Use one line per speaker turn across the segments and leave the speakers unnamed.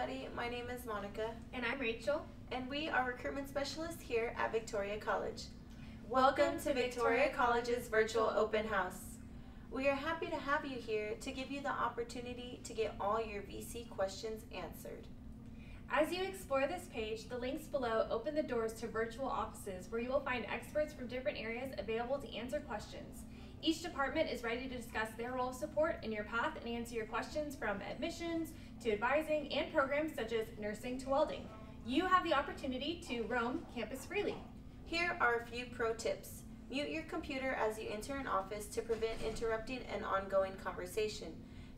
everybody. My name is Monica.
And I'm Rachel.
And we are recruitment specialists here at Victoria College. Welcome to Victoria College's virtual open house. We are happy to have you here to give you the opportunity to get all your VC questions answered.
As you explore this page, the links below open the doors to virtual offices where you will find experts from different areas available to answer questions. Each department is ready to discuss their role of support in your path and answer your questions from admissions to advising and programs such as nursing to welding. You have the opportunity to roam campus freely.
Here are a few pro tips. Mute your computer as you enter an office to prevent interrupting an ongoing conversation.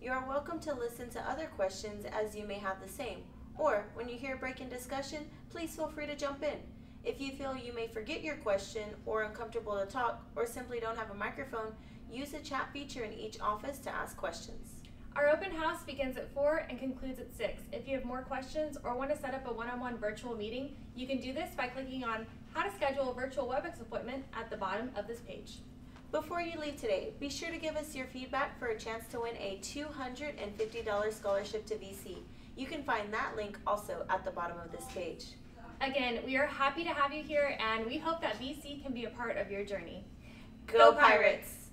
You are welcome to listen to other questions as you may have the same. Or, when you hear a break in discussion, please feel free to jump in. If you feel you may forget your question or uncomfortable to talk or simply don't have a microphone, use the chat feature in each office to ask questions.
Our open house begins at 4 and concludes at 6. If you have more questions or want to set up a one-on-one virtual meeting, you can do this by clicking on How to Schedule a Virtual WebEx Appointment at the bottom of this page.
Before you leave today, be sure to give us your feedback for a chance to win a $250 scholarship to VC. You can find that link also at the bottom of this page.
Again, we are happy to have you here, and we hope that VC can be a part of your journey.
Go Pirates!